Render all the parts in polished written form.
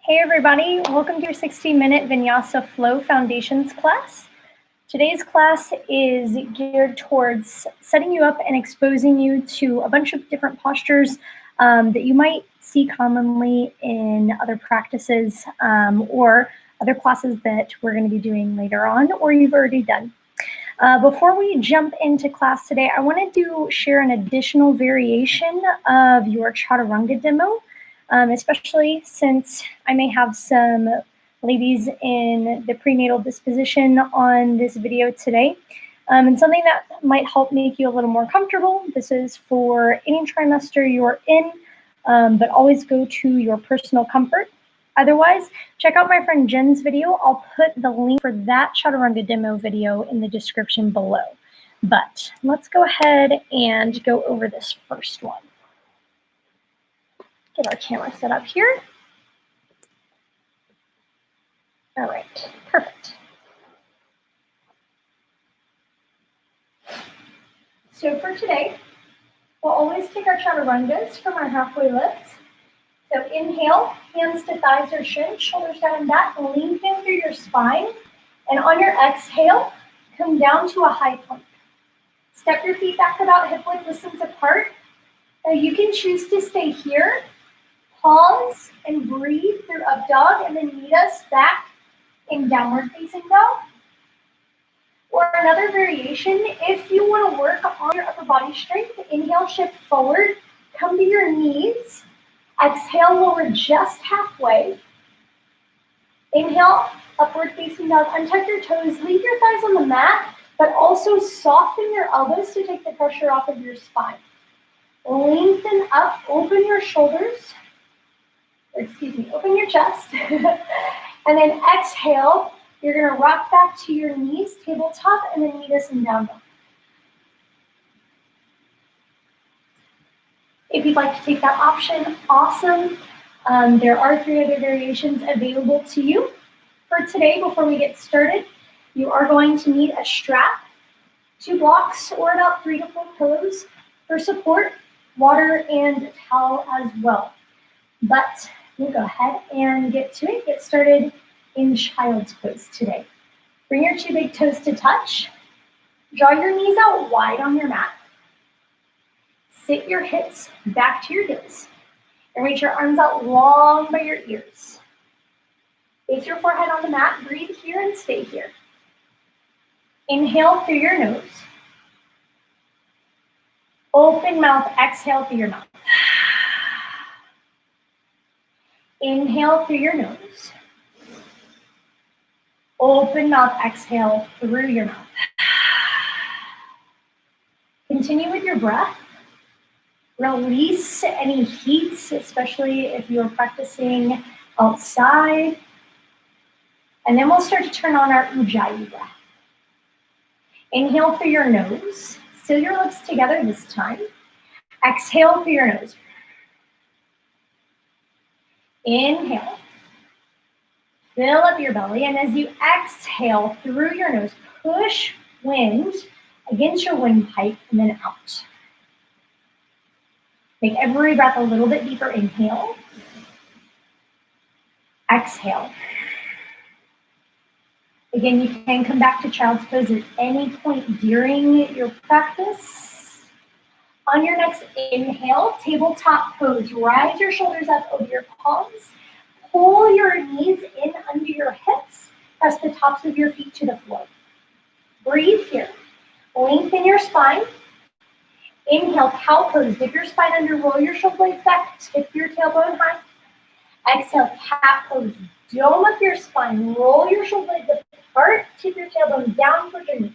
Hey everybody, welcome to your 60-minute Vinyasa Flow Foundations class. Today's class is geared towards setting you up and exposing you to a bunch of different postures that you might see commonly in other practices or other classes that we're going to be doing later on or you've already done. Before we jump into class today, I wanted to share an additional variation of your chaturanga demo. Especially since I may have some ladies in the prenatal disposition on this video today. And something that might help make you a little more comfortable. This is for any trimester you're in, but always go to your personal comfort. Otherwise, check out my friend Jen's video. I'll put the link for that chaturanga demo video in the description below. But let's go ahead and go over this first one. Get our camera set up here. All right, perfect. So for today, we'll always take our chaturangas from our halfway lifts. So inhale, hands to thighs or shins, shoulders down and back, lengthen through your spine. And on your exhale, come down to a high plank. Step your feet back about hip width distance apart. Now you can choose to stay here. Pause and breathe through up dog and then meet us back in downward facing dog. Or another variation, if you want to work on your upper body strength, inhale, shift forward, come to your knees. Exhale, lower just halfway. Inhale, upward facing dog, untuck your toes, leave your thighs on the mat, but also soften your elbows to take the pressure off of your spine. Lengthen up, open your shoulders. Open your chest. And then exhale, you're going to rock back to your knees, tabletop, and then meet us in down dog. If you'd like to take that option, awesome. There are 3 other variations available to you. For today, before we get started, you are going to need a strap, 2 blocks, or about 3 to 4 pillows for support, water, and towel as well. But we'll go ahead and get to it. Get started in child's pose today. Bring your 2 big toes to touch. Draw your knees out wide on your mat. Sit your hips back to your heels. And reach your arms out long by your ears. Base your forehead on the mat. Breathe here and stay here. Inhale through your nose. Open mouth, exhale through your mouth. Inhale through your nose. Open mouth, exhale through your mouth. Continue with your breath. Release any heat, especially if you're practicing outside. And then we'll start to turn on our Ujjayi breath. Inhale through your nose. Seal your lips together this time. Exhale through your nose. Inhale. Fill up your belly, and as you exhale through your nose, push wind against your windpipe and then out. Make every breath a little bit deeper. Inhale. Exhale. Again, you can come back to child's pose at any point during your practice. On your next inhale, tabletop pose. Rise your shoulders up over your palms. Pull your knees in under your hips. Press the tops of your feet to the floor. Breathe here. Lengthen your spine. Inhale, cow pose. Dip your spine under, roll your shoulder blades back, tip your tailbone high. Exhale, cat pose. Dome up your spine, roll your shoulder blades apart, tip your tailbone down towards your knees.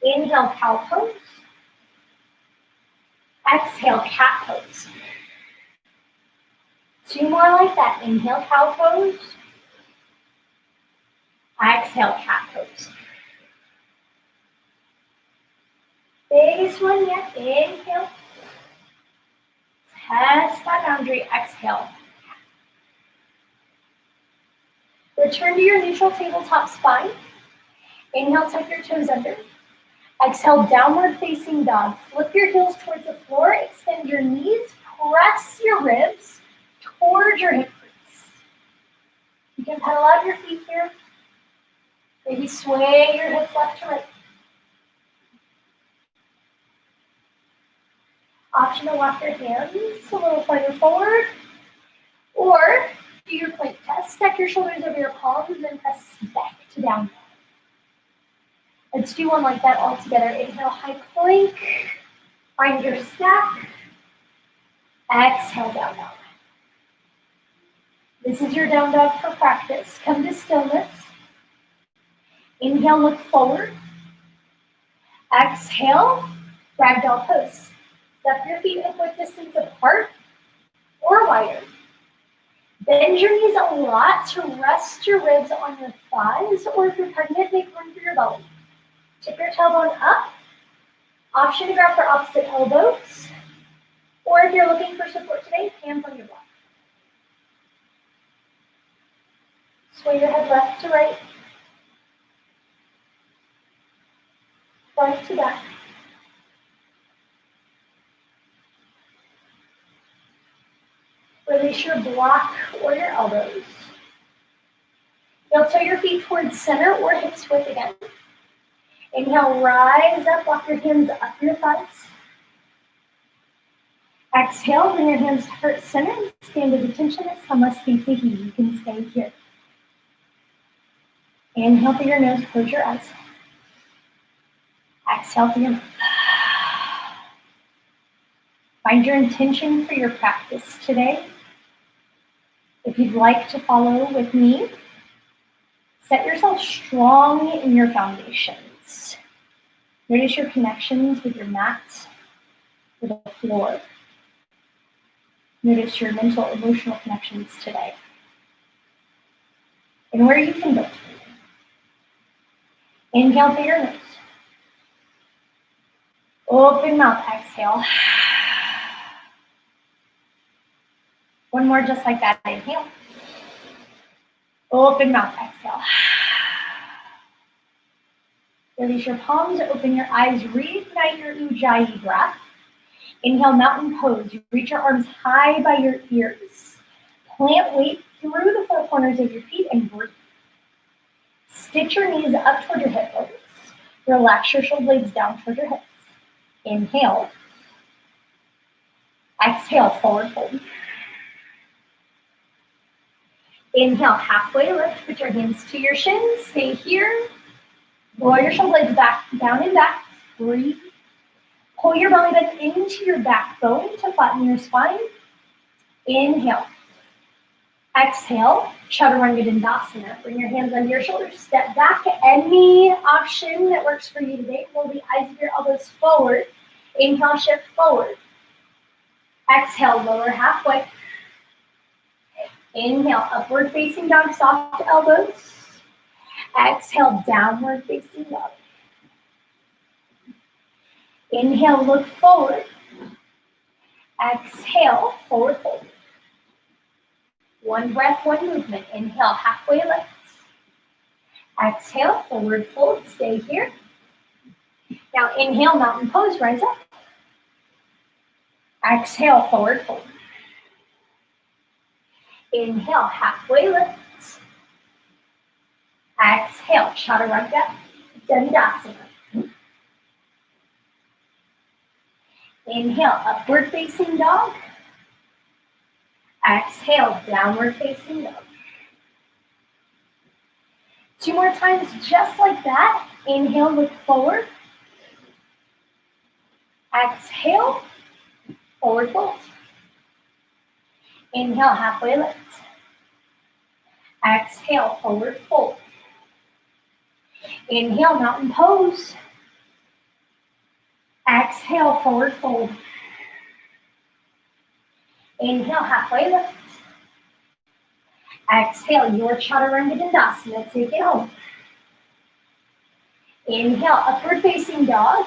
Inhale, cow pose. Exhale, cat pose. 2 more like that. Inhale, cow pose. Exhale, cat pose. Biggest one yet. Inhale. Test that boundary. Exhale. Return to your neutral tabletop spine. Inhale, tuck your toes under. Exhale, downward facing dog. Flip your heels towards the floor. Extend your knees. Press your ribs towards your hip crease. can pedal out your feet here. Maybe sway your hips left to right. Option to walk your hands a little farther forward. Or do your plank test. Stack your shoulders over your palms and then press back to down dog. Let's do one like that all together. Inhale, high plank. Find your stack. Exhale, down dog. This is your down dog for practice. Come to stillness. Inhale, look forward. Exhale, ragdoll pose. Step your feet a foot distance apart or wider. Bend your knees a lot to rest your ribs on your thighs, or if you're pregnant, make room for your belly. Tip your tailbone up. Option to grab for opposite elbows. Or if you're looking for support today, hands on your block. Sway your head left to right. Front to back. Release your block or your elbows. You'll toe your feet towards center or hips width again. Inhale, rise up, walk your hands up your thighs. Exhale, bring your hands to heart center and stand at attention as Namaste. You can stay here. Inhale through your nose, close your eyes. Exhale through your mouth. Find your intention for your practice today. If you'd like to follow with me, set yourself strong in your foundations. Notice your connections with your mat, with the floor. Notice your mental, emotional connections today. And where you can build. Inhale through your nose. Open mouth, exhale. One more just like that, inhale. Open mouth, exhale. Release your palms, open your eyes, reignite your Ujjayi breath. Inhale, mountain pose. You reach your arms high by your ears. Plant weight through the four corners of your feet and breathe. Stitch your knees up toward your hip bones. Relax your shoulder blades down toward your hips. Inhale. Exhale, forward fold. Inhale, halfway lift. Put your hands to your shins. Stay here. Roll your shoulder blades back, down and back. Breathe. Pull your belly button into your backbone to flatten your spine. Inhale. Exhale, Chaturanga Dandasana. Bring your hands under your shoulders. Step back. Any option that works for you today. Roll the eyes of your elbows forward. Inhale, shift forward. Exhale, lower halfway. Inhale, upward facing dog, soft elbows. Exhale, downward facing dog. Inhale, look forward. Exhale, forward fold. One breath, one movement. Inhale, halfway lift. Exhale, forward fold. Stay here. Now inhale, mountain pose, rise up. Exhale, forward fold. Inhale, halfway lift. Exhale, Chaturanga Dandasana. Inhale, upward facing dog. Exhale, downward facing dog. Two more times just like that. Inhale, look forward. Exhale, forward fold. Inhale, halfway lift. Exhale, forward fold. Inhale, mountain pose. Exhale, forward fold. Inhale, halfway lift. Exhale, your Chaturanga Dandasana. Take it home. Inhale, upward facing dog.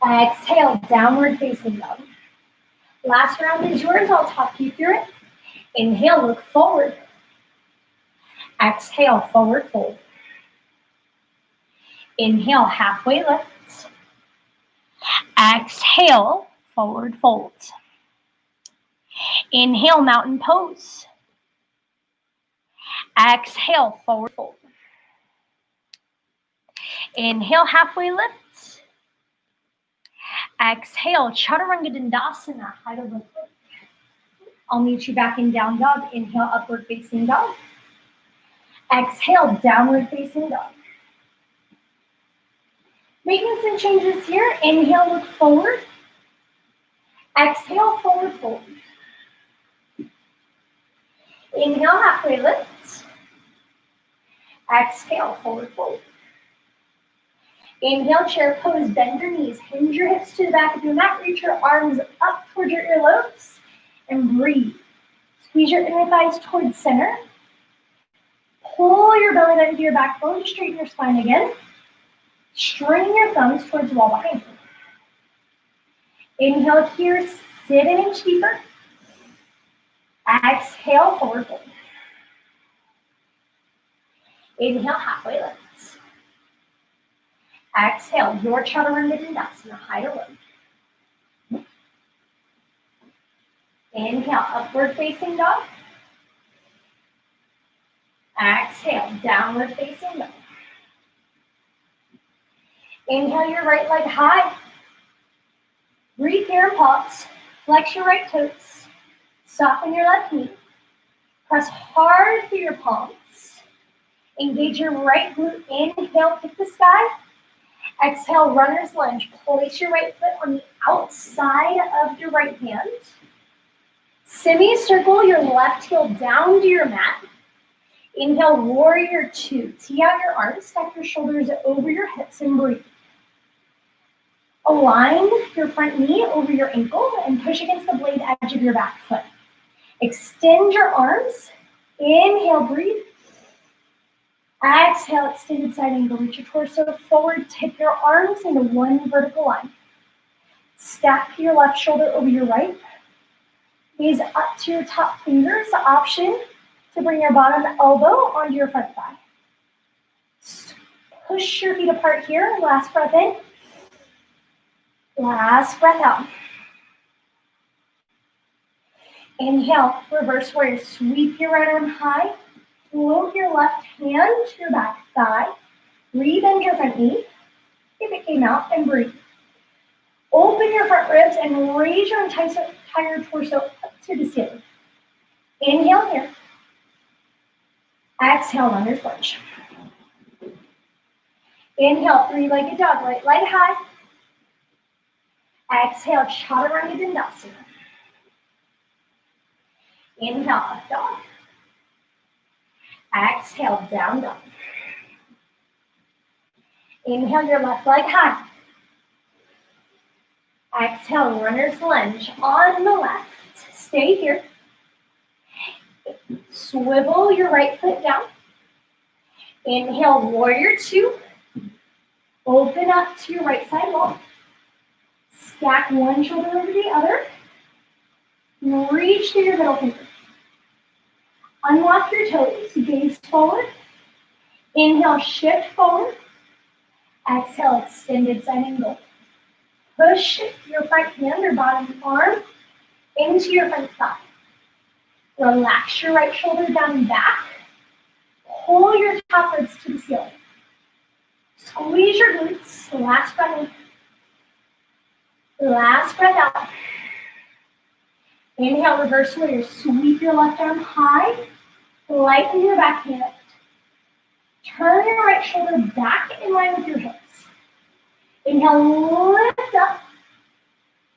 Exhale, downward facing dog. Last round is yours. I'll talk you through it. Inhale, look forward. Exhale, forward fold. Inhale, halfway lift. Exhale, forward fold. Inhale, mountain pose. Exhale, forward fold. Inhale, halfway lift. Exhale, Chaturanga Dandasana, high to lift. I'll meet you back in down dog. Inhale, upward facing dog. Exhale, downward facing dog. Making some changes here. Inhale, look forward. Exhale, forward fold. Inhale, halfway lift. Exhale, forward fold. Inhale, chair pose, bend your knees, hinge your hips to the back of your mat, reach your arms up towards your earlobes, and breathe. Squeeze your inner thighs towards center. Pull your belly button to your backbone to straighten your spine again. String your thumbs towards the wall behind you. Inhale here, sit an inch deeper. Exhale, forward fold. Inhale, halfway lift. Exhale, your Chaturanga Dandasana, high to low. Inhale, upward facing dog. Exhale, downward facing dog. Inhale your right leg high. Breathe here and pause. Flex your right toes. Soften your left knee. Press hard through your palms. Engage your right glute. Inhale, kick the sky. Exhale, runner's lunge. Place your right foot on the outside of your right hand. Semicircle your left heel down to your mat. Inhale, warrior two. Tee out your arms, stack your shoulders over your hips and breathe. Align your front knee over your ankle and push against the blade edge of your back foot. Extend your arms. Inhale, breathe. Exhale, extended side angle. Reach your torso forward. Tip your arms into one vertical line. Stack your left shoulder over your right. Gaze up to your top fingers. Option to bring your bottom elbow onto your front thigh. Push your feet apart here. Last breath in. Last breath out. Inhale, reverse warrior. Sweep your right arm high. Float your left hand to your back thigh. Rebend your front knee. If it came out, and breathe. Open your front ribs and raise your entire torso up to the ceiling. Inhale here. Exhale, runner's lunge. Inhale, three-legged dog, right leg high. Exhale, Chaturanga Dandasana. Inhale, up dog. Exhale, down dog. Inhale, your left leg high. Exhale, runner's lunge on the left. Stay here. Swivel your right foot down. Inhale, warrior two. Open up to your right side wall. Stack one shoulder over the other. Reach through your middle finger. Unlock your toes. Gaze forward. Inhale, shift forward. Exhale, extended side angle. Push your front hand or bottom arm into your front thigh. Relax your right shoulder down and back. Pull your top ribs to the ceiling. Squeeze your glutes. Last breath in. Last breath out. Inhale, reverse warrior. Sweep your left arm high. Lighten your back hand. Turn your right shoulder back in line with your hips. Inhale, lift up.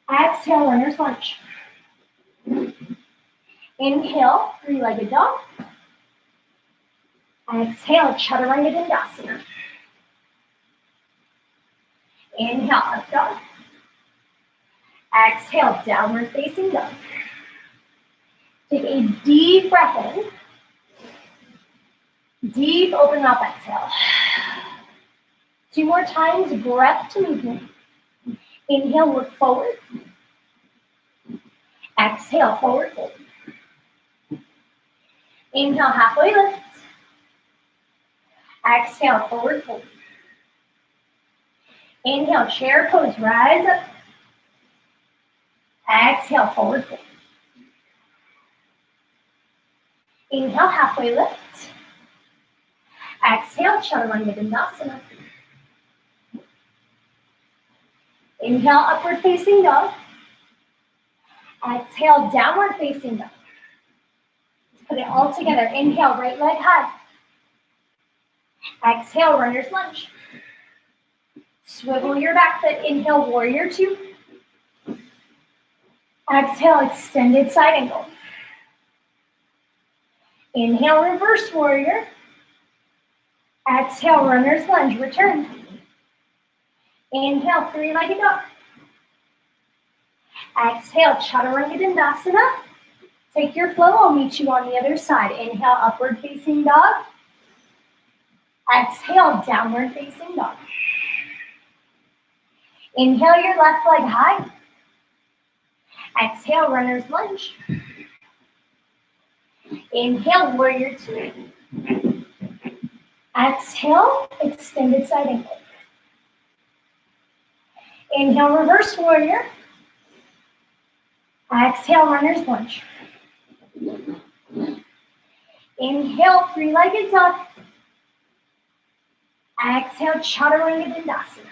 Exhale, runner's lunge. Inhale, three-legged dog. Exhale, Chaturanga Dandasana. Inhale, up dog. Exhale, downward facing dog. Take a deep breath in. Deep open mouth exhale. Two more times, breath to movement. Inhale, look forward. Exhale, forward fold. Inhale, halfway lift. Exhale, forward fold. Inhale, chair pose, rise up. Exhale, forward fold. Inhale, halfway lift. Exhale, Chaturanga Dandasana. Inhale, upward facing dog. Exhale, downward facing dog. Let's put it all together. Inhale, right leg high. Exhale, runner's lunge. Swivel your back foot. Inhale, warrior two. Exhale, extended side angle. Inhale, reverse warrior. Exhale, runner's lunge, return. Inhale, three-legged dog. Exhale, Chaturanga Dandasana. Take your flow, I'll meet you on the other side. Inhale, upward facing dog. Exhale, downward facing dog. Inhale your left leg high. Exhale, runner's lunge. Inhale, warrior two. Exhale, extended side angle. Inhale, reverse warrior. Exhale, runner's lunge. Inhale, three-legged dog. Exhale, Chaturanga Dandasana.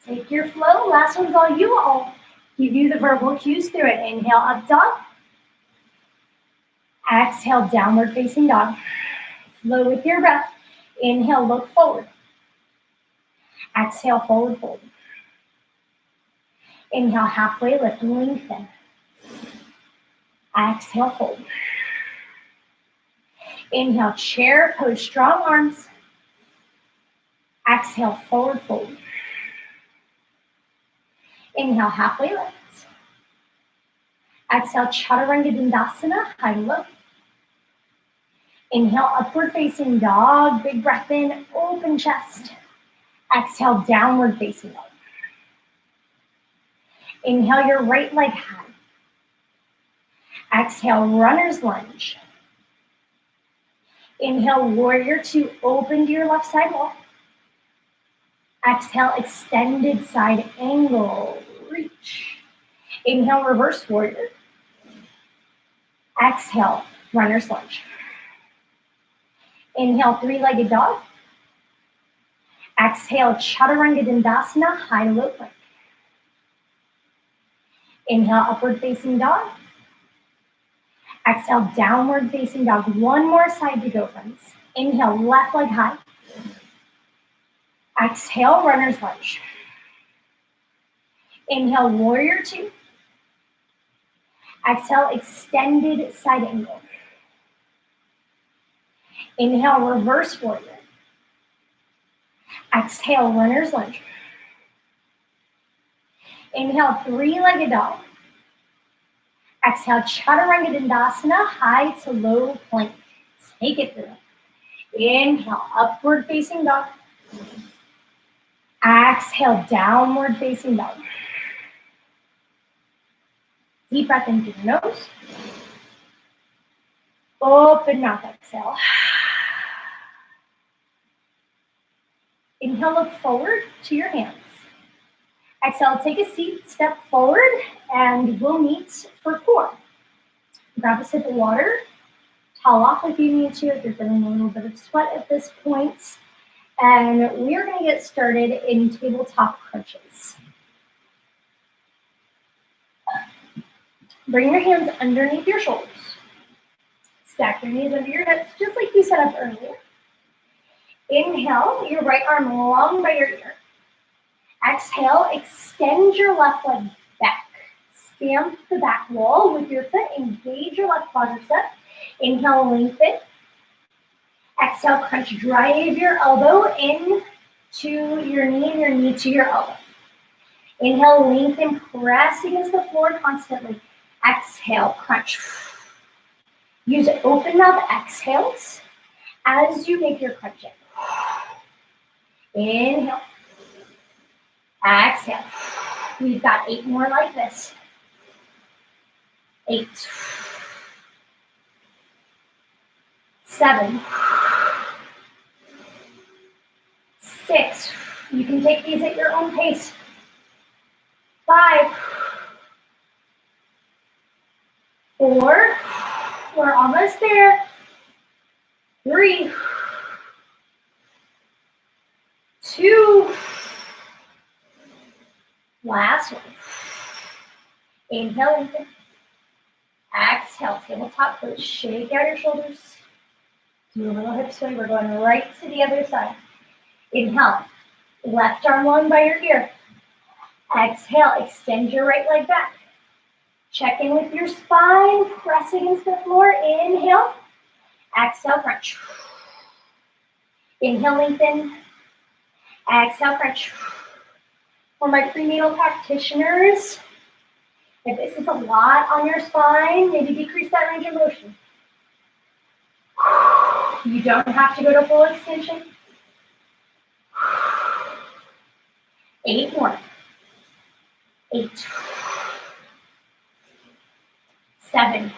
Take your flow. Last one's all you. I'll give you the verbal cues through it. Inhale, up dog. Exhale, downward facing dog. Flow with your breath. Inhale, look forward. Exhale, forward fold. Inhale, halfway lift and lengthen. Exhale, fold. Inhale, chair pose, strong arms. Exhale, forward fold. Inhale, halfway lift. Exhale, Chaturanga Dandasana, high to low. Inhale, upward facing dog, big breath in, open chest. Exhale, downward facing dog. Inhale your right leg high. Exhale, runner's lunge. Inhale, warrior two, open to your left side wall. Exhale, extended side angle, reach. Inhale, reverse warrior. Exhale, runner's lunge. Inhale, three-legged dog. Exhale, Chaturanga Dandasana, high to low plank. Inhale, upward facing dog. Exhale, downward facing dog. One more side to go, friends. Inhale, left leg high. Exhale, runner's lunge. Inhale, warrior two. Exhale, extended side angle. Inhale, reverse warrior. Exhale, runner's lunge. Inhale, three-legged dog. Exhale, Chaturanga Dandasana, high to low plank. Take it through. Inhale, upward facing dog. Exhale, downward facing dog. Deep breath in through your nose. Open mouth, exhale. Inhale, look forward to your hands. Exhale, take a seat, step forward, and we'll meet for core. Grab a sip of water, towel off if you need to, if you're feeling a little bit of sweat at this point. And we're going to get started in tabletop crunches. Bring your hands underneath your shoulders. Stack your knees under your hips, just like you set up earlier. Inhale, your right arm long by your ear. Exhale, extend your left leg back. Stamp the back wall with your foot. Engage your left quadricep. Inhale, lengthen. Exhale, crunch, drive your elbow in to your knee and your knee to your elbow. Inhale, lengthen, press against the floor constantly. Exhale, crunch. Use open mouth exhales as you make your crunching. Inhale. Exhale. We've got 8 more like this. 8. 7. 6. You can take these at your own pace. 5. 4. We're almost there. 3. 2. Last one. Inhale, lengthen. Exhale, tabletop pose. Shake out your shoulders. Do a little hip sway. We're going right to the other side. Inhale, left arm long by your ear. Exhale, extend your right leg back. Check in with your spine, press against the floor. Inhale, exhale, crunch. Inhale, lengthen. Exhale, crunch. For my prenatal practitioners, if this is a lot on your spine, maybe decrease that range of motion. You don't have to go to full extension. 8 more. 8. 7.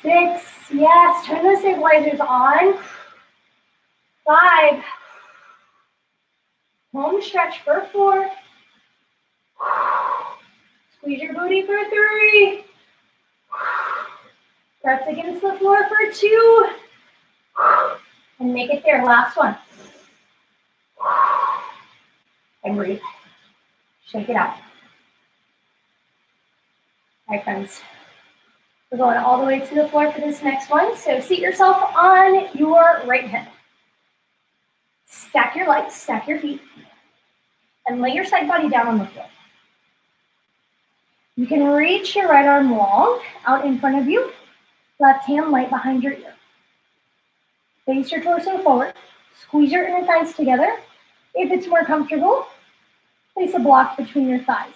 6. Yes, turn the stabilizers on. 5. Home stretch for 4. Squeeze your booty for 3. Press against the floor for 2. And make it there. Last one. And breathe. Shake it out. All right, friends. We're going all the way to the floor for this next one. So seat yourself on your right hip. Stack your legs, stack your feet. And lay your side body down on the floor. You can reach your right arm long out in front of you. Left hand light behind your ear. Face your torso forward. Squeeze your inner thighs together. If it's more comfortable, place a block between your thighs.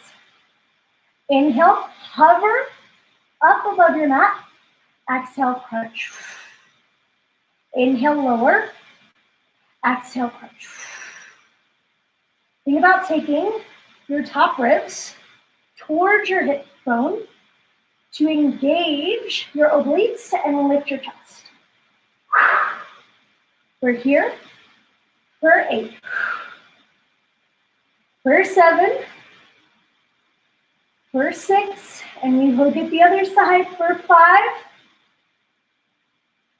Inhale, hover up above your mat. Exhale, crunch. Inhale, lower. Exhale, crunch. Think about taking your top ribs towards your hip bone to engage your obliques and lift your chest. We're here for 8. For 7. For 6. And we look at the other side for 5.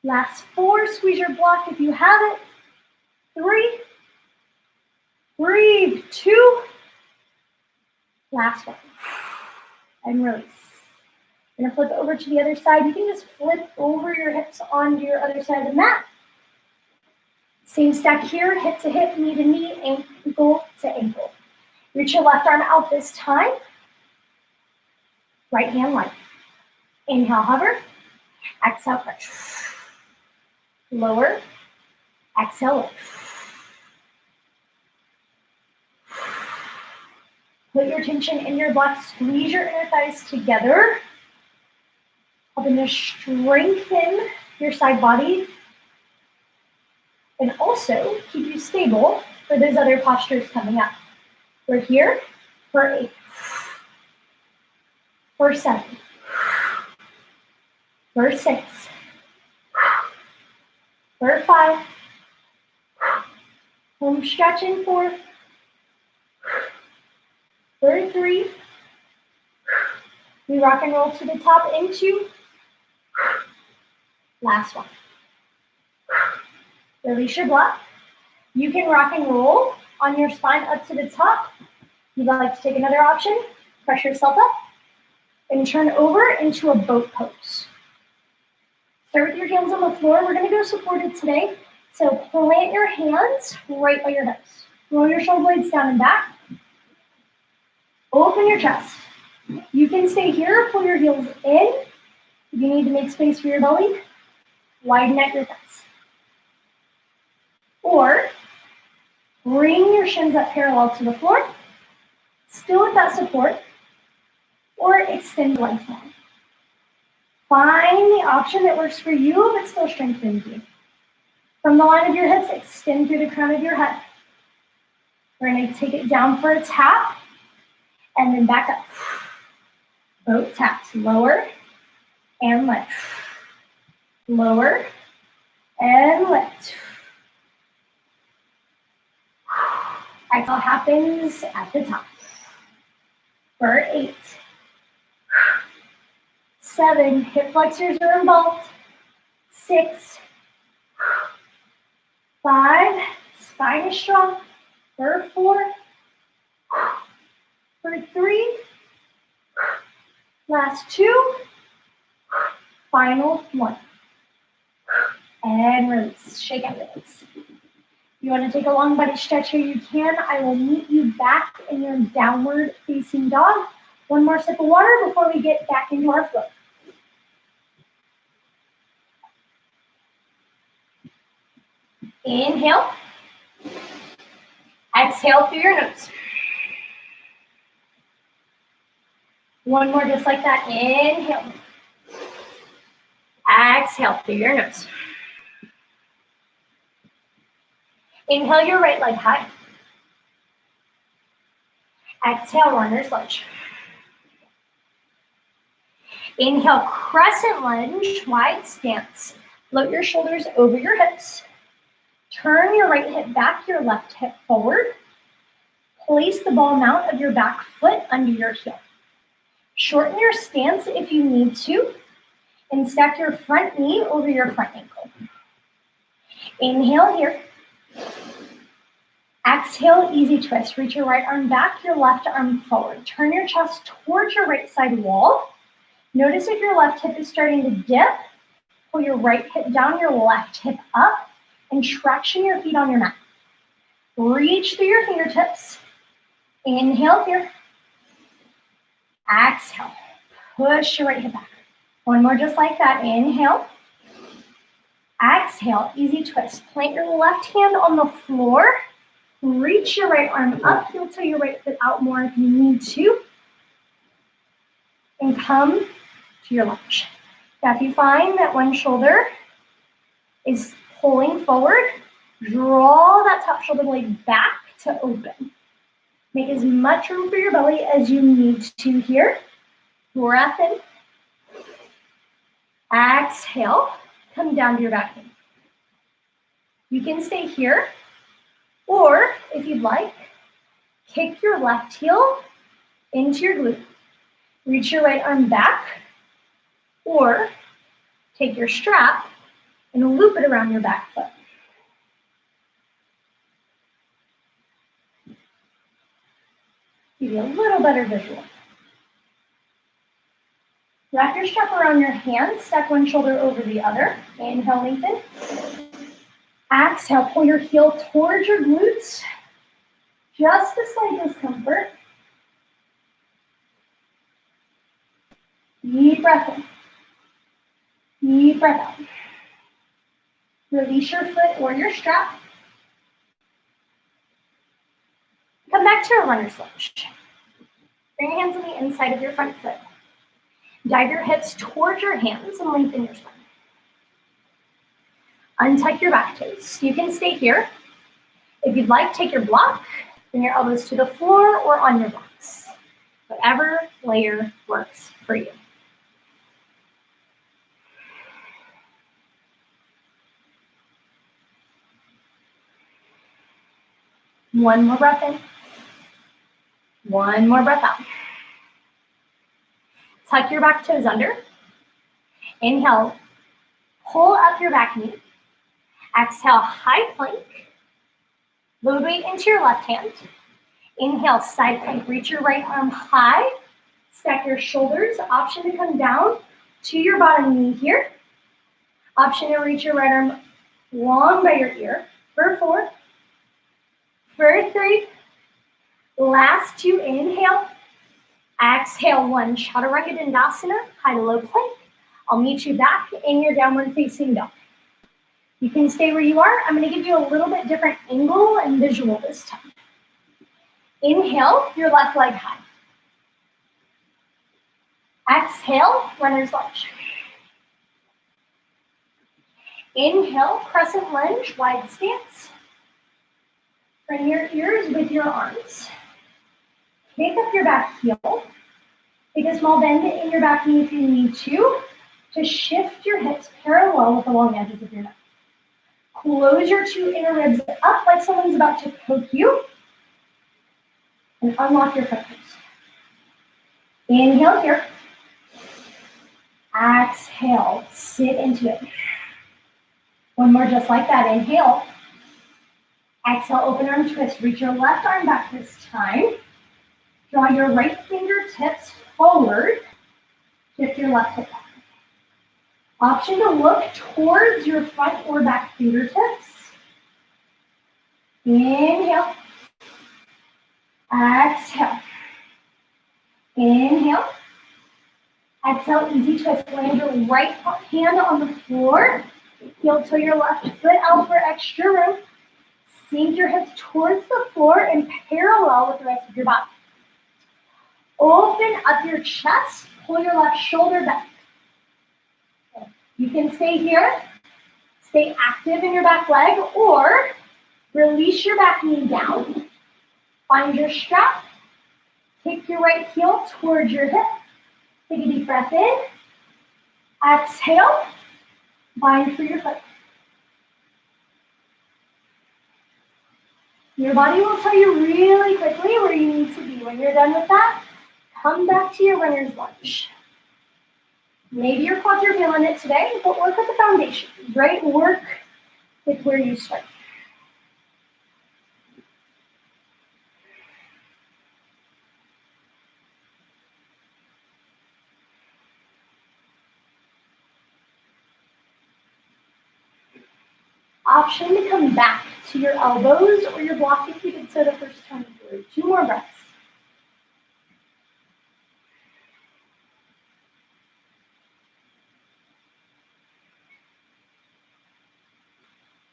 Last 4. Squeeze your block if you have it. 3. Breathe. 2. Last one. And release. You're going to flip over to the other side. You can just flip over your hips onto your other side of the mat. Same stack here, hip to hip, knee to knee, ankle to ankle. Reach your left arm out this time. Right hand light. Inhale, hover. Exhale, crunch. Lower. Exhale, lift. Put your tension in your butt. Squeeze your inner thighs together. Helping to strengthen your side body. And also keep you stable for those other postures coming up. We're here for 8. For 7. For 6. For 5. Home stretch in 4. For 3. We rock and roll to the top in 2. Last one. Release your block. You can rock and roll on your spine up to the top. If you'd like to take another option, press yourself up and turn over into a boat pose. Start with your hands on the floor. We're going to go supported today. So plant your hands right by your hips. Roll your shoulder blades down and back. Open your chest. You can stay here, pull your heels in. If you need to make space for your belly, widen at your thighs. Or bring your shins up parallel to the floor, still with that support, or extend lengthwise. Find the option that works for you, but still strengthens you. From the line of your hips, extend through the crown of your head. We're going to take it down for a tap, and then back up. Both taps, lower and lift. Lower and lift. Exhale happens at the top. For 8. 7, hip flexors are involved. 6. 5, spine is strong. For 4, for 3, last 2, final 1. And release, shake and release. If you want to take a long body stretch here, you can. I will meet you back in your downward facing dog. One more sip of water before we get back into our flow. Inhale. Exhale through your nose. One more just like that. Inhale. Exhale through your nose. Inhale your right leg high. Exhale, runner's lunge. Inhale, crescent lunge, wide stance. Float your shoulders over your hips. Turn your right hip back, your left hip forward. Place the ball mount of your back foot under your heel. Shorten your stance if you need to, and stack your front knee over your front ankle. Inhale here. Exhale, easy twist. Reach your right arm back, your left arm forward. Turn your chest towards your right side wall. Notice if your left hip is starting to dip. Pull your right hip down, your left hip up, and traction your feet on your mat. Reach through your fingertips. Inhale here. Exhale. Push your right hip back. One more just like that. Inhale. Exhale. Easy twist. Plant your left hand on the floor. Reach your right arm up. Heel toe your right foot out more if you need to. And come to your lunge. Now if you find that one shoulder is pulling forward, draw that top shoulder blade back to open. Make as much room for your belly as you need to here. Breath in. Exhale. Come down to your back knee. You can stay here, or if you'd like, kick your left heel into your glute. Reach your right arm back, or take your strap and loop it around your back foot. Give you a little better visual. Wrap your strap around your hands, stack one shoulder over the other. Inhale, lengthen. Exhale, pull your heel towards your glutes. Just a slight discomfort. Deep breath in. Deep breath out. Release your foot or your strap. Come back to a runner's lunge. Bring your hands on the inside of your front foot. Dive your hips towards your hands and lengthen your spine. Untuck your back toes. You can stay here. If you'd like, take your block, bring your elbows to the floor or on your blocks. Whatever layer works for you. One more breath in. One more breath out. Tuck your back toes under. Inhale, pull up your back knee. Exhale, high plank. Load weight into your left hand. Inhale, side plank. Reach your right arm high. Stack your shoulders. Option to come down to your bottom knee here. Option to reach your right arm long by your ear. For 4. For 3. Last 2. Inhale. Exhale, 1. Chaturanga Dandasana, high to low plank. I'll meet you back in your downward facing dog. You can stay where you are. I'm going to give you a little bit different angle and visual this time. Inhale, your left leg high. Exhale, runner's lunge. Inhale, crescent lunge, wide stance. Bring your ears with your arms. Pick up your back heel. Take a small bend in your back knee if you need to shift your hips parallel with the long edges of your neck. Close your 2 inner ribs up like someone's about to poke you. And unlock your foot toes. Inhale here. Exhale, sit into it. One more just like that. Inhale. Exhale, open arm twist. Reach your left arm back this time. Draw your right fingertips forward. Shift your left hip back. Option to look towards your front or back fingertips. Inhale. Exhale. Inhale. Exhale, easy twist. Land your right hand on the floor. Heel to your left foot out for extra room. Sink your hips towards the floor and parallel with the rest of your body. Open up your chest. Pull your left shoulder back. You can stay here. Stay active in your back leg, or release your back knee down. Find your strap. Take your right heel towards your hip. Take a deep breath in. Exhale. Bind for your foot. Your body will tell you really quickly where you need to be. When you're done with that, come back to your runner's lunge. Maybe your quads are feeling it today, but work with the foundation, right? Work with where you start. Option to come back to your elbows or your block if you did so the first time through. 2 more breaths.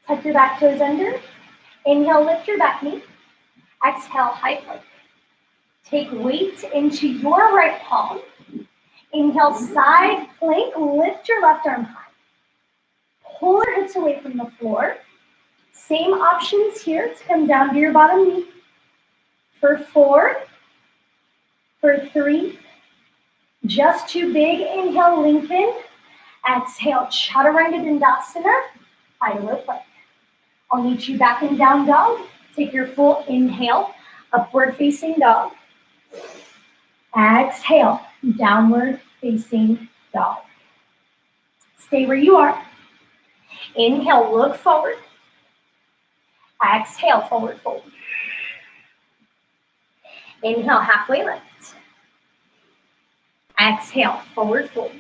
Tuck your back toes under. Inhale, lift your back knee. Exhale, high plank. Take weight into your right palm. Inhale, side plank. Lift your left arm high. Pull your hips away from the floor. Same options here to come down to your bottom knee. For 4, for 3, just too big. Inhale, lengthen. Exhale, Chaturanga Dandasana, high low plank. I'll meet you back in down dog. Take your full inhale, upward facing dog. Exhale, downward facing dog. Stay where you are. Inhale, look forward. Exhale, forward fold. Inhale, halfway lift. Exhale, forward fold.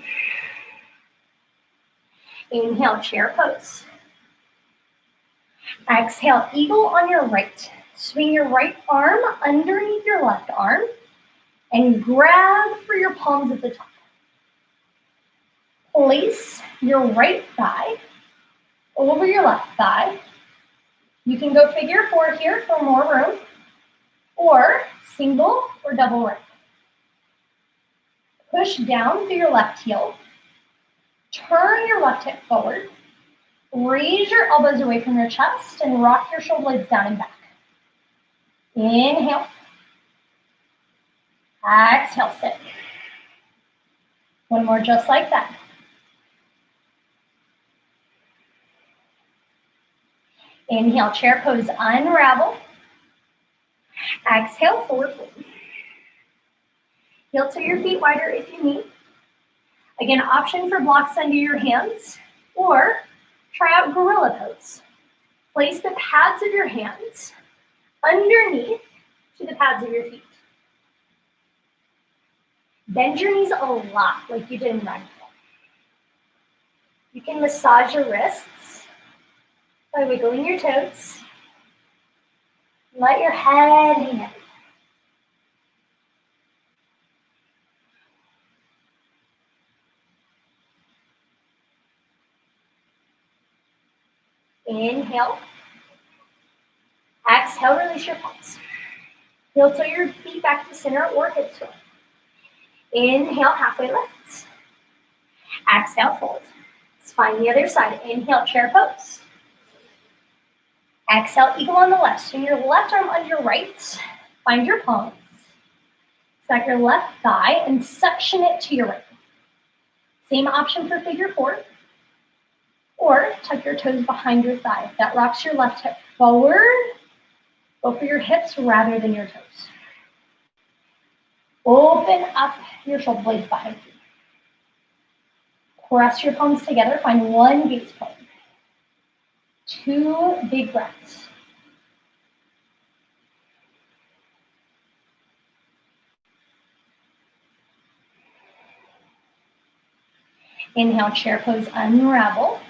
Inhale, chair pose. Exhale, eagle on your right. Swing your right arm underneath your left arm and grab for your palms at the top. Place your right thigh over your left thigh. You can go figure 4 here for more room, or single or double right. Push down through your left heel. Turn your left hip forward. Raise your elbows away from your chest and rock your shoulder blades down and back. Inhale. Exhale, sit. One more just like that. Inhale, chair pose, unravel. Exhale, forward fold. Heel to your feet wider if you need. Again, option for blocks under your hands, or try out gorilla pose. Place the pads of your hands underneath to the pads of your feet. Bend your knees a lot like you did in ragdoll. You can massage your wrists by wiggling your toes. Let your head hang out. Inhale. Exhale, release your palms. Heel to your feet back to center or hips width. Inhale, halfway lift. Exhale, fold. Let's find the other side. Inhale, chair pose. Exhale, eagle on the left. Swing your left arm under your right. Find your palms. Stack your left thigh and suction it to your right. Same option for figure 4. Or tuck your toes behind your thigh. If that rocks your left hip forward, go for your hips rather than your toes. Open up your shoulder blades behind you. Press your palms together. Find one gaze point. 2 big breaths. Inhale, chair pose, unravel.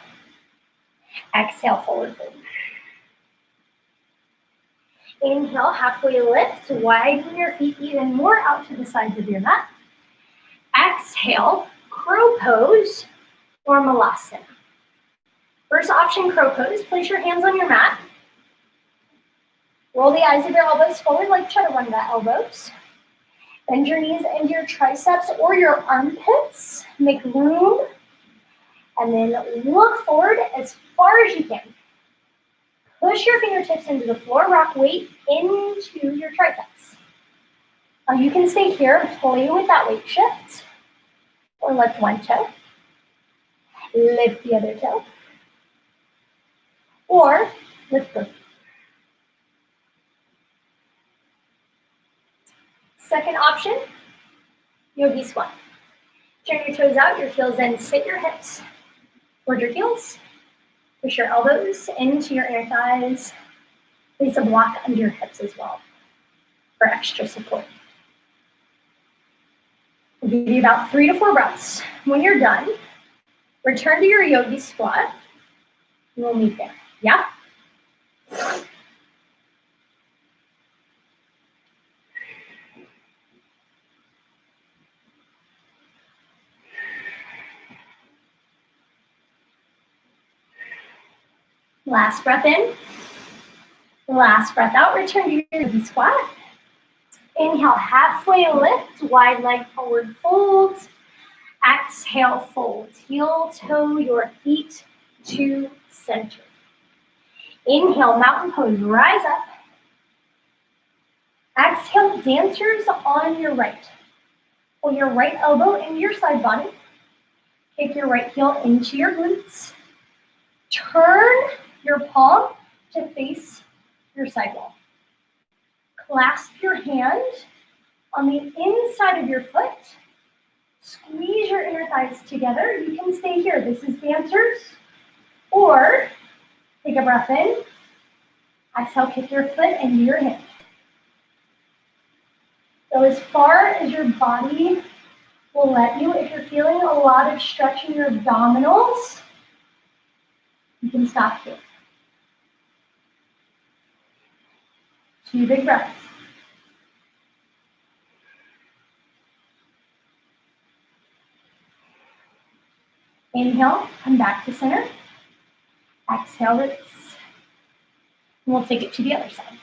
Exhale, forward fold. Inhale, halfway lift, widen your feet even more out to the sides of your mat. Exhale, crow pose or malasana. First option, crow pose. Place your hands on your mat. Roll the eyes of your elbows forward like chaturanga elbows. Bend your knees into your triceps or your armpits. Make room. And then look forward as far as you can. Push your fingertips into the floor. Rock weight into your triceps. Now you can stay here, play with that weight shift. Or lift one toe. Lift the other toe. Or lift both. Second option, yogi squat. Turn your toes out, your heels in, sit your hips toward your heels. Push your elbows into your inner thighs. Place a block under your hips as well for extra support. We'll give you about 3 to 4 breaths. When you're done, return to your yogi squat. We'll meet there. Yeah? Last breath in. Last breath out. Return to your yogi squat. Inhale, halfway lift, wide leg forward folds. Exhale, fold. Heel toe your feet to center. Inhale, mountain pose, rise up. Exhale, dancers on your right. Pull your right elbow into your side body. Kick your right heel into your glutes. Turn your palm to face your side wall. Clasp your hand on the inside of your foot. Squeeze your inner thighs together. You can stay here. This is dancers. Or take a breath in. Exhale, kick your foot into your hand. Go as far as your body will let you. If you're feeling a lot of stretch in your abdominals, you can stop here. 2 big breaths. Inhale, come back to center. Exhale, release. And we'll take it to the other side.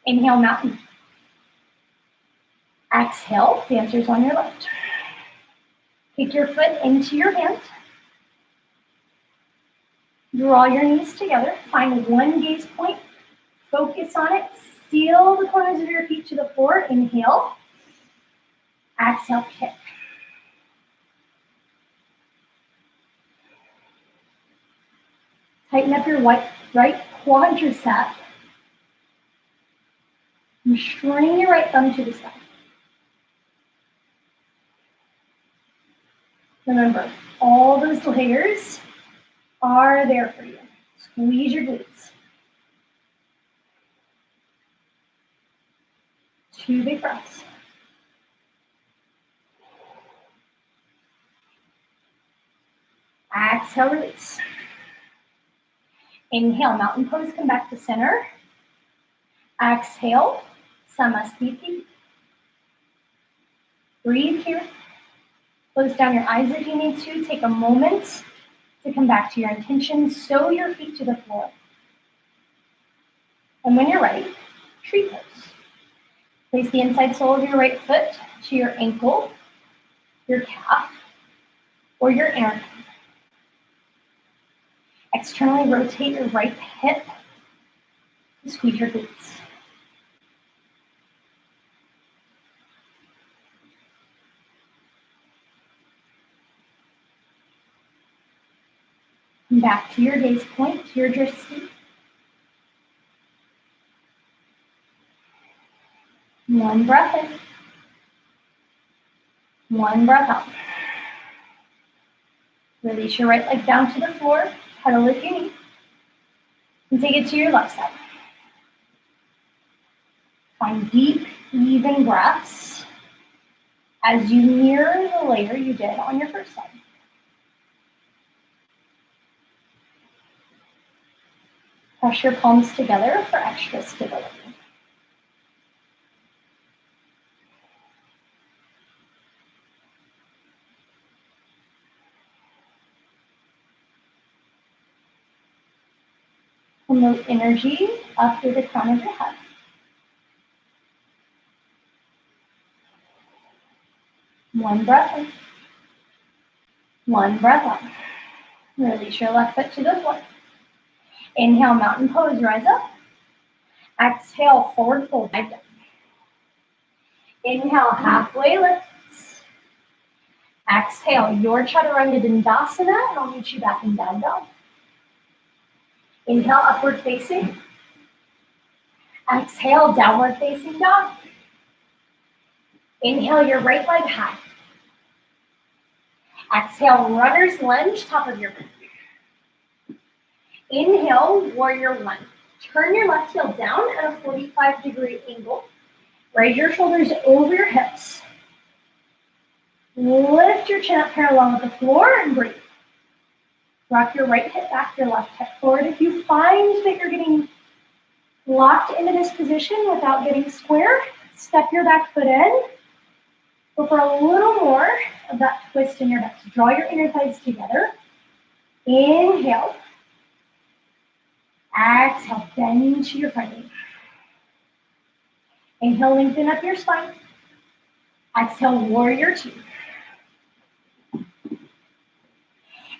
Inhale, mountain. Exhale, dancers on your left. Kick your foot into your hand. Draw your knees together. Find one gaze point. Focus on it. Seal the corners of your feet to the floor. Inhale. Exhale, kick. Tighten up your right quadricep. And string your right thumb to the sky. Remember, all those layers are there for you. Squeeze your glutes. 2 big breaths. Exhale, release. Inhale, mountain pose, come back to center. Exhale, Namaste. Breathe here. Close down your eyes if you need to. Take a moment to come back to your intention. Sew your feet to the floor. And when you're ready, tree pose. Place the inside sole of your right foot to your ankle, your calf, or your inner calf. Externally rotate your right hip and squeeze your glutes. Come back to your gaze point, to your drishti. One breath in. One breath out. Release your right leg down to the floor. Pedal if you need. And take it to your left side. Find deep, even breaths as you mirror the layer you did on your first side. Press your palms together for extra stability. Promote energy up through the crown of your head. One breath in. One breath out. Release your left foot to the floor. Inhale, mountain pose, rise up. Exhale, forward fold, dive down. Inhale, halfway lift. Exhale, your chaturanga dandasana, and I'll meet you back in down dog. Inhale, upward facing. Exhale, downward facing dog. Inhale, your right leg high. Exhale, runner's lunge, top of your mat. Inhale, warrior one. Turn your left heel down at a 45-degree angle. Raise your shoulders over your hips. Lift your chin up parallel with the floor and breathe. Rock your right hip back, your left hip forward. If you find that you're getting locked into this position without getting square, step your back foot in. Go for a little more of that twist in your hips. Draw your inner thighs together. Inhale. Exhale, bend to your front knee. Inhale, lengthen up your spine. Exhale, warrior two.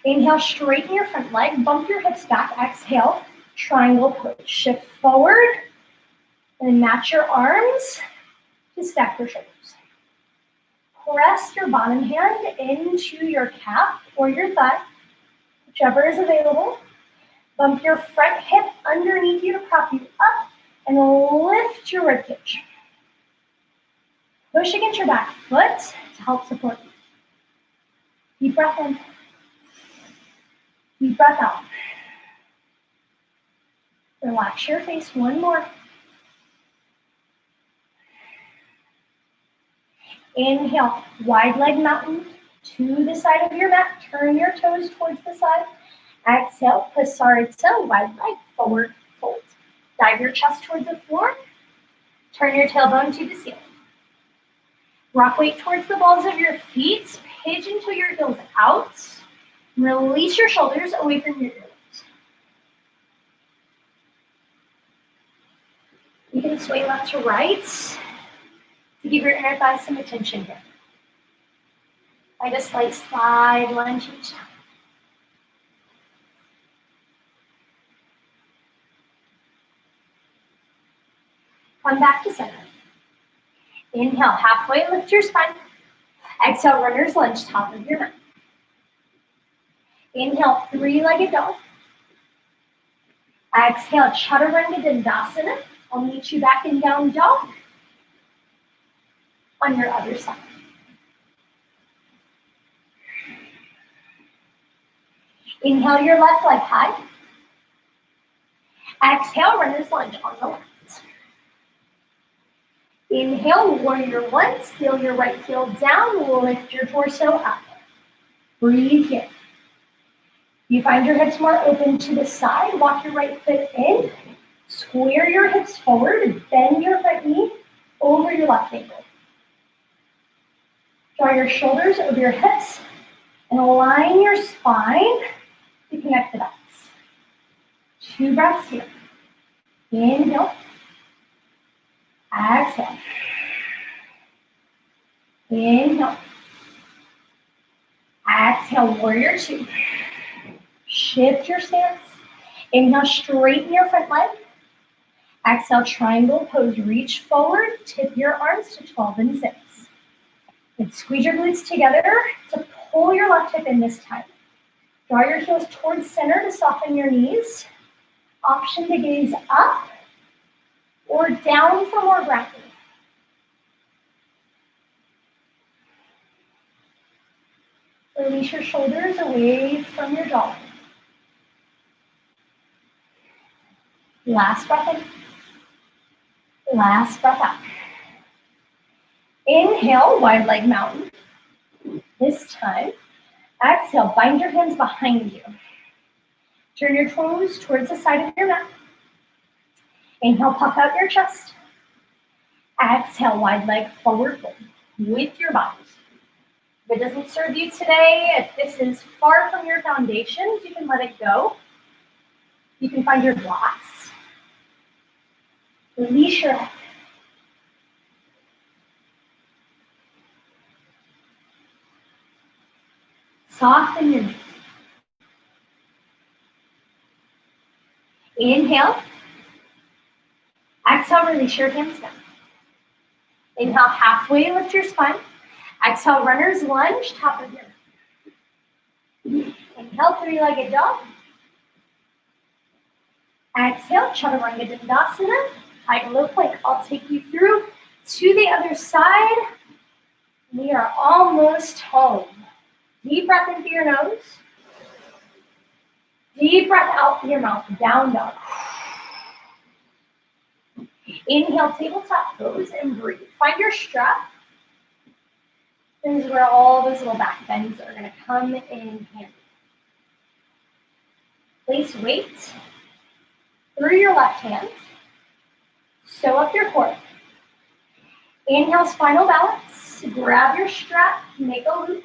Inhale, straighten your front leg, bump your hips back. Exhale, triangle pose. Shift forward and match your arms to stack your shoulders. Press your bottom hand into your calf or your thigh, whichever is available. Bump your front hip underneath you to prop you up and lift your ribcage. Push against your back foot to help support you. Deep breath in. Deep breath out. Relax your face. One more. Inhale, wide leg mountain to the side of your mat. Turn your toes towards the side. Exhale, Pasarita, wide leg, forward fold. Dive your chest towards the floor. Turn your tailbone to the ceiling. Rock weight towards the balls of your feet. Hinge until your heels out. Release your shoulders away from your earlobes. You can sway left to right to give your inner thighs some attention here. Find a slight slide lunge each time. Come back to center. Inhale, halfway lift your spine. Exhale, runner's lunge, top of your mat. Inhale, three-legged dog. Exhale, chaturanga dandasana. I'll meet you back in down dog on your other side. Inhale your left leg high. Exhale, runner's lunge on the left. Inhale, warrior one. Seal your right heel down. Lift your torso up. Breathe here. You find your hips more open to the side. Walk your right foot in. Square your hips forward. Bend your front knee over your left ankle. Draw your shoulders over your hips and align your spine to connect the dots. 2 breaths here. Inhale. Exhale. Inhale. Exhale, warrior two. Shift your stance. Inhale, straighten your front leg. Exhale, triangle pose. Reach forward. Tip your arms to 12 and 6. And squeeze your glutes together to pull your left hip in this time. Draw your heels towards center to soften your knees. Option to gaze up or down for more grounding. Release your shoulders away from your jaw. Last breath in. Last breath out. Inhale, wide leg mountain. This time, exhale, bind your hands behind you. Turn your toes towards the side of your mat. Inhale, puff out your chest. Exhale, wide leg forward fold with your body. If it doesn't serve you today, if this is far from your foundations, you can let it go. You can find your blocks. Release your head. Soften your knees. Inhale. Exhale, release your hands down. Inhale, halfway lift your spine. Exhale, runner's lunge, top of your mat. Inhale, three-legged dog. Exhale, chaturanga dandasana, high to low plank. I'll take you through to the other side. We are almost home. Deep breath into your nose. Deep breath out through your mouth, down dog. Inhale, tabletop pose and breathe. Find your strap. This is where all those little back bends are going to come in handy. Place weight through your left hand. Sew up your core. Inhale, spinal balance. Grab your strap, make a loop.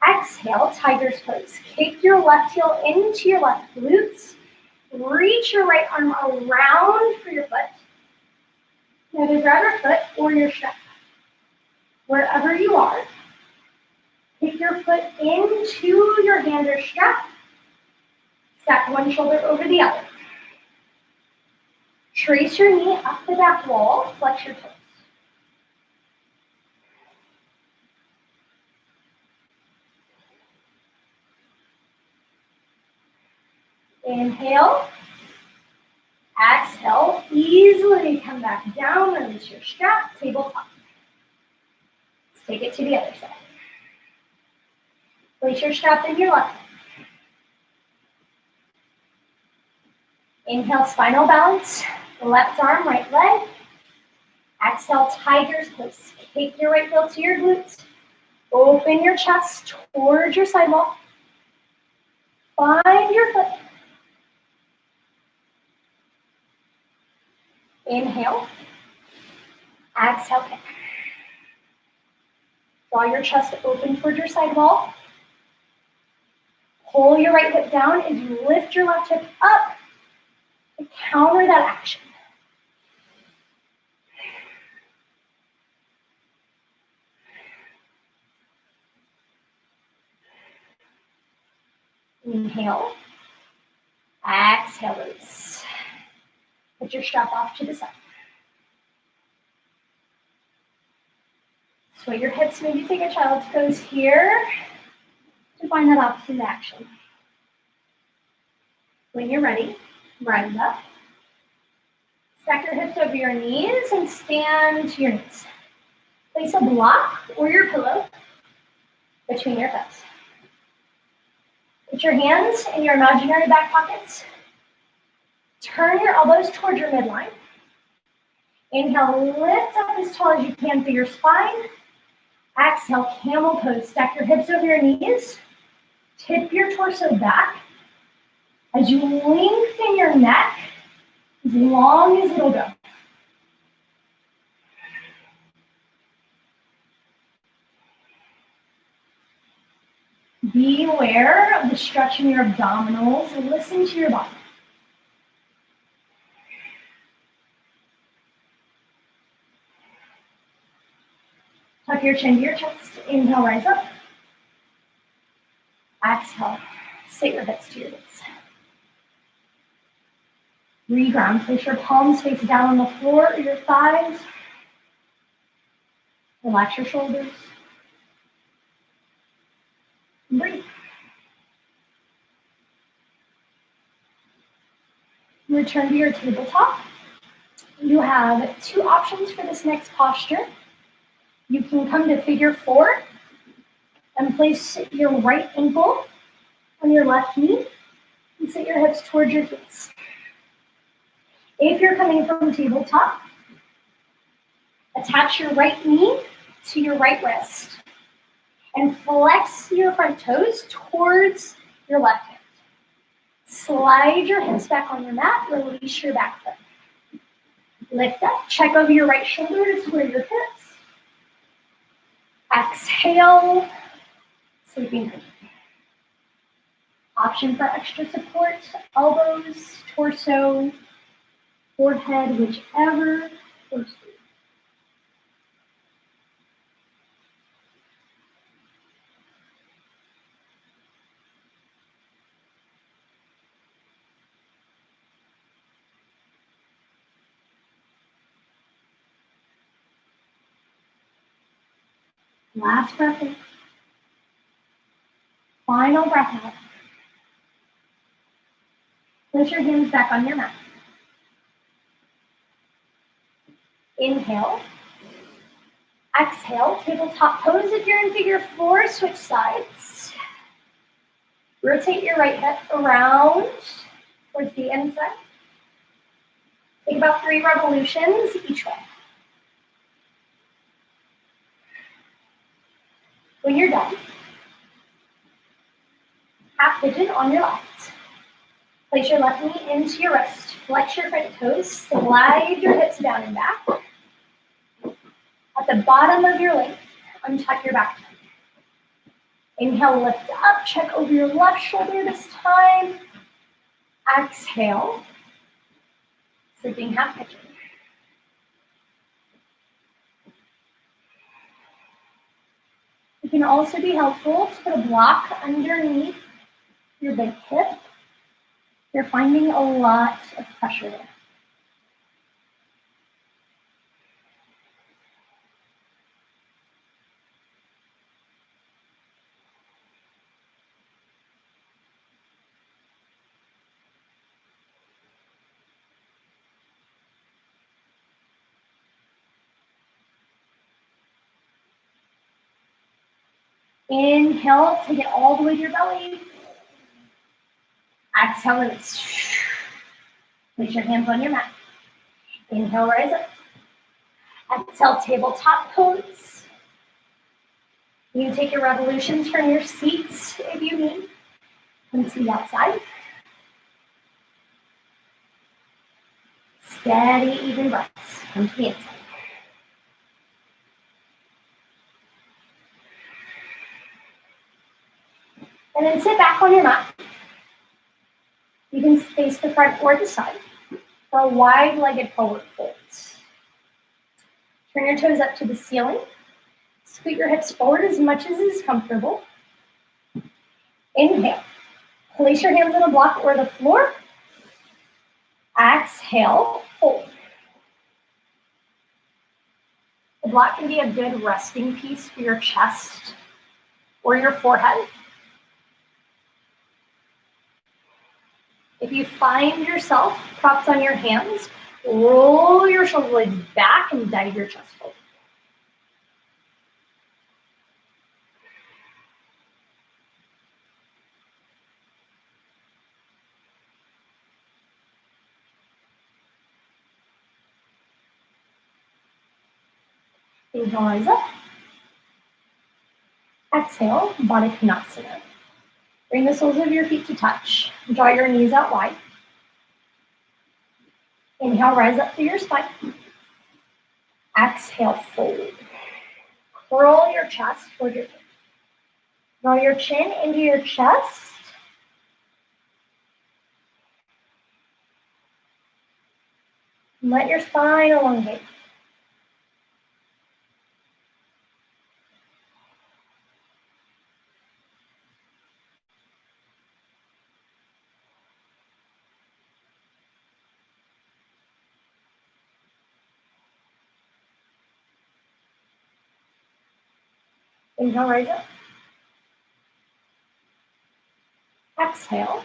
Exhale, tiger's pose. Kick your left heel into your left glutes. Reach your right arm around for your foot. Either grab your foot or your strap. Wherever you are, kick your foot into your hand or strap. Stack one shoulder over the other. Trace your knee up the back wall, flex your toes. Inhale. Exhale, easily come back down, release your strap, tabletop. Let's take it to the other side. Place your strap in your left hand. Inhale, spinal balance, left arm, right leg. Exhale, tiger's pose. Kick your right heel to your glutes. Open your chest towards your side wall. Find your foot. Inhale. Exhale, kick. Draw your chest open towards your side wall. Pull your right hip down as you lift your left hip up to counter that action. Inhale. Exhale, release. Put your strap off to the side. Sway your hips, maybe take a child's pose here to find that opposite action. When you're ready, rise up. Stack your hips over your knees and stand to your knees. Place a block or your pillow between your toes. Put your hands in your imaginary back pockets. Turn your elbows towards your midline. Inhale, lift up as tall as you can through your spine. Exhale, camel pose. Stack your hips over your knees. Tip your torso back as you lengthen your neck as long as it'll go. Be aware of the stretch in your abdominals and listen to your body. Tuck your chin to your chest. Inhale, rise up. Exhale, sit your hips to your knees. Reground. Place your palms face down on the floor or your thighs. Relax your shoulders. Breathe. Return to your tabletop. You have two options for this next posture. You can come to figure four and place your right ankle on your left knee and sit your hips towards your heels. If you're coming from tabletop, attach your right knee to your right wrist and flex your front toes towards your left hand. Slide your hips back on your mat, release your back foot. Lift up, check over your right shoulder to square your hips. Exhale, sleeping pigeon. Option for extra support, elbows, torso, forehead, whichever works for you. Last breath in. Final breath out. Place your hands back on your mat. Inhale. Exhale, tabletop pose. If you're in figure four, switch sides. Rotate your right hip around towards the inside. Take about 3 revolutions each way. When you're done, half pigeon on your left. Place your left knee into your wrist. Flex your front toes. Slide your hips down and back. At the bottom of your length, untuck your back. Inhale, lift up. Check over your left shoulder this time. Exhale. Sleeping half pigeon. It can also be helpful to put a block underneath your big hip. You're finding a lot of pressure there. Inhale, take it all the way to your belly. Exhale, release. Place your hands on your mat. Inhale, rise up. Exhale, tabletop pose. You can take your revolutions from your seats if you need. Come to the outside. Steady, even breaths. Come to the inside. And then sit back on your mat. You can face the front or the side for a wide-legged forward fold. Turn your toes up to the ceiling. Scoot your hips forward as much as is comfortable. Inhale. Place your hands on a block or the floor. Exhale, fold. The block can be a good resting piece for your chest or your forehead. If you find yourself propped on your hands, roll your shoulder blades back and dive your chest forward. Inhale, rise up. Exhale, Baddha Konasana. Bring the soles of your feet to touch. Draw your knees out wide. Inhale, rise up through your spine. Exhale, fold. Curl your chest toward your chin. Draw your chin into your chest. Let your spine elongate. Inhale, rise up. Exhale,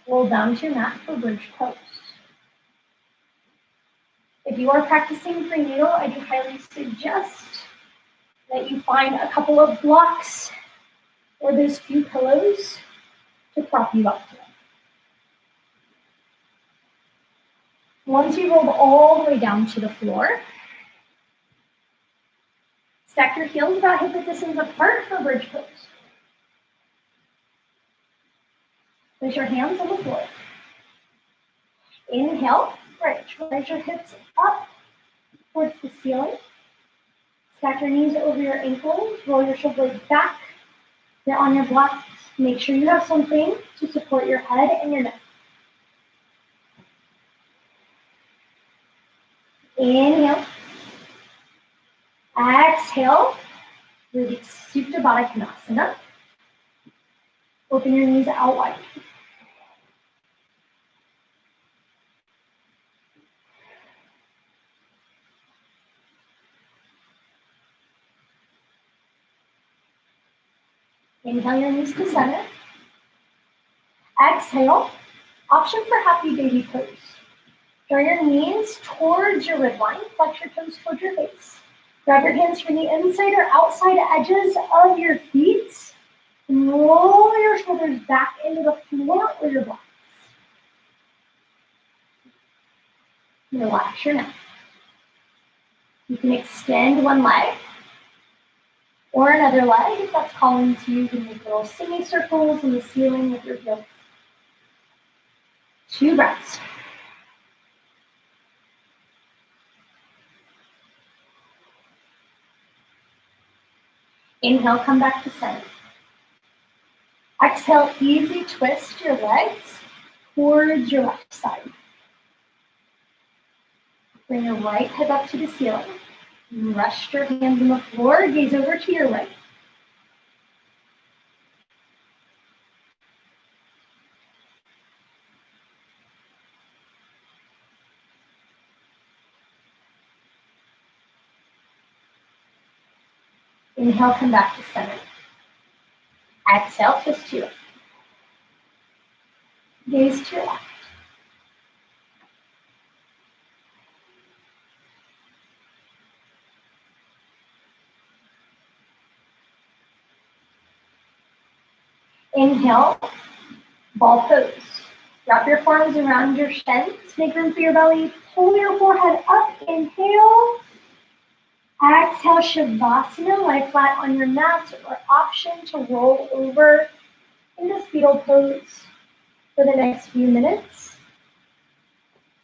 roll down to your mat for bridge pose. If you are practicing prenatal, I do highly suggest that you find a couple of blocks or those few pillows to prop you up to. Once you rolled all the way down to the floor, stack your heels about hip distance apart for bridge pose. Place your hands on the floor. Inhale, bridge. Raise your hips up towards the ceiling. Stack your knees over your ankles, roll your shoulders back. You're on your blocks. Make sure you have something to support your head and your neck. Inhale. Exhale. Release Supta Baddha Konasana. Open your knees out wide. Inhale your knees to center. Exhale. Option for happy baby pose. Draw your knees towards your midline. Flex your toes towards your face. Grab your hands from the inside or outside edges of your feet. And roll your shoulders back into the floor or your blocks. Relax your neck. You can extend one leg or another leg if that's calling to you. You can make little semicircles in the ceiling with your heels. 2 breaths. Inhale, come back to center. Exhale, easy twist your legs towards your left side. Bring your right hip up to the ceiling. Rest your hands on the floor, gaze over to your right. Inhale, come back to center. Exhale, twist to your left. Gaze to your left. Inhale, ball pose. Wrap your forearms around your shins. Make room for your belly. Pull your forehead up. Inhale. Exhale, Shavasana. Lie flat on your mat or option to roll over into fetal pose for the next few minutes.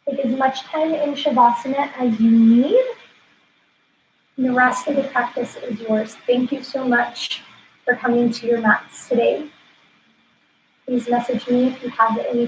Take as much time in Shavasana as you need. And the rest of the practice is yours. Thank you so much for coming to your mats today. Please message me if you have any